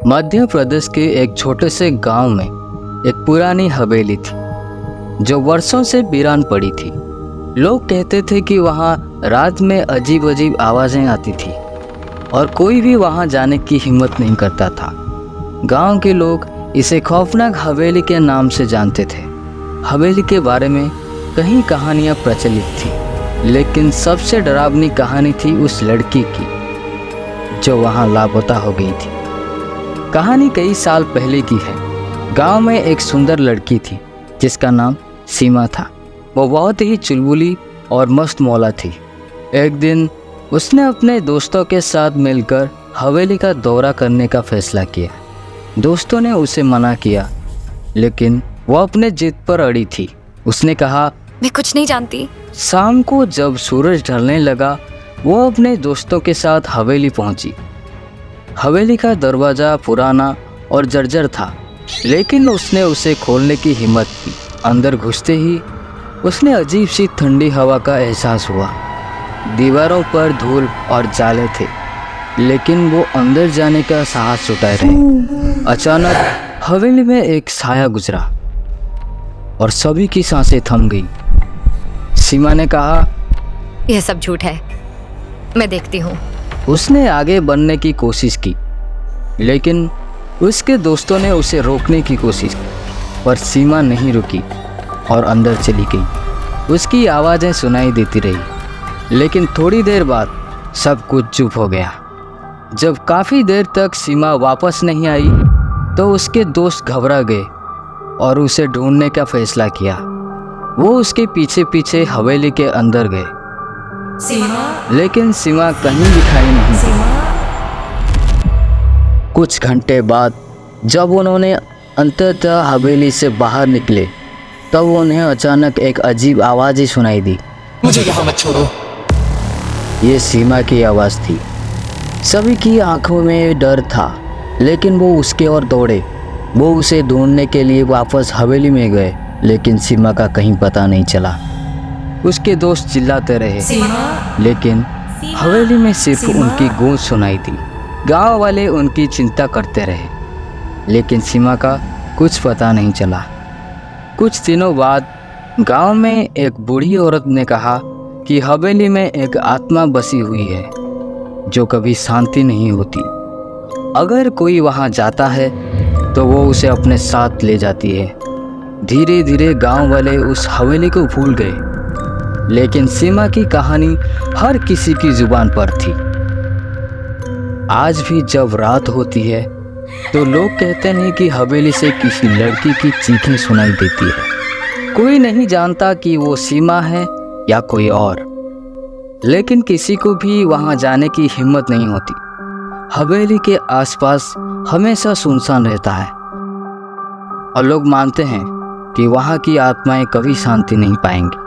मध्य प्रदेश के एक छोटे से गांव में एक पुरानी हवेली थी जो वर्षों से वीरान पड़ी थी। लोग कहते थे कि वहां रात में अजीब अजीब आवाज़ें आती थी और कोई भी वहां जाने की हिम्मत नहीं करता था। गांव के लोग इसे खौफनाक हवेली के नाम से जानते थे। हवेली के बारे में कई कहानियां प्रचलित थी, लेकिन सबसे डरावनी कहानी थी उस लड़की की जो वहां लापता हो गई थी। कहानी कई साल पहले की है। गांव में एक सुंदर लड़की थी जिसका नाम सीमा था। वो बहुत ही चुलबुली और मस्त मौला थी। एक दिन उसने अपने दोस्तों के साथ मिलकर हवेली का दौरा करने का फैसला किया। दोस्तों ने उसे मना किया, लेकिन वो अपने जिद पर अड़ी थी। उसने कहा, मैं कुछ नहीं जानती। शाम को जब सूरज ढलने लगा, वो अपने दोस्तों के साथ हवेली पहुंची। हवेली का दरवाज़ा पुराना और जर्जर था, लेकिन उसने उसे खोलने की हिम्मत की। अंदर घुसते ही उसने अजीब सी ठंडी हवा का एहसास हुआ। दीवारों पर धूल और जाले थे, लेकिन वो अंदर जाने का साहस जुटाए रहे। अचानक हवेली में एक साया गुजरा और सभी की सांसें थम गई। सीमा ने कहा, यह सब झूठ है, मैं देखती हूँ। उसने आगे बढ़ने की कोशिश की, लेकिन उसके दोस्तों ने उसे रोकने की कोशिश की, पर सीमा नहीं रुकी और अंदर चली गई। उसकी आवाज़ें सुनाई देती रही, लेकिन थोड़ी देर बाद सब कुछ चुप हो गया। जब काफ़ी देर तक सीमा वापस नहीं आई तो उसके दोस्त घबरा गए और उसे ढूंढने का फैसला किया। वो उसके पीछे पीछे हवेली के अंदर गए, लेकिन सीमा कहीं दिखाई नहीं। कुछ घंटे बाद जब उन्होंने अंततः हवेली से बाहर निकले, तब उन्हें अचानक एक अजीब आवाज़ ही सुनाई दी। मुझे यहाँ मत छोड़ो। ये सीमा की आवाज़ थी। सभी की आंखों में डर था, लेकिन वो उसके ओर दौड़े। वो उसे ढूंढने के लिए वापस हवेली में गए, लेकिन सीमा का कहीं पता नहीं चला। उसके दोस्त चिल्लाते रहे, लेकिन हवेली में सिर्फ उनकी गूंज सुनाई दी। गांव वाले उनकी चिंता करते रहे, लेकिन सीमा का कुछ पता नहीं चला। कुछ दिनों बाद गांव में एक बूढ़ी औरत ने कहा कि हवेली में एक आत्मा बसी हुई है जो कभी शांति नहीं होती। अगर कोई वहां जाता है तो वो उसे अपने साथ ले जाती है। धीरे धीरे गांव वाले उस हवेली को भूल गए, लेकिन सीमा की कहानी हर किसी की जुबान पर थी। आज भी जब रात होती है तो लोग कहते हैं कि हवेली से किसी लड़की की चीखें सुनाई देती है। कोई नहीं जानता कि वो सीमा है या कोई और, लेकिन किसी को भी वहां जाने की हिम्मत नहीं होती। हवेली के आसपास हमेशा सुनसान रहता है और लोग मानते हैं कि वहां की आत्माएं कभी शांति नहीं पाएंगी।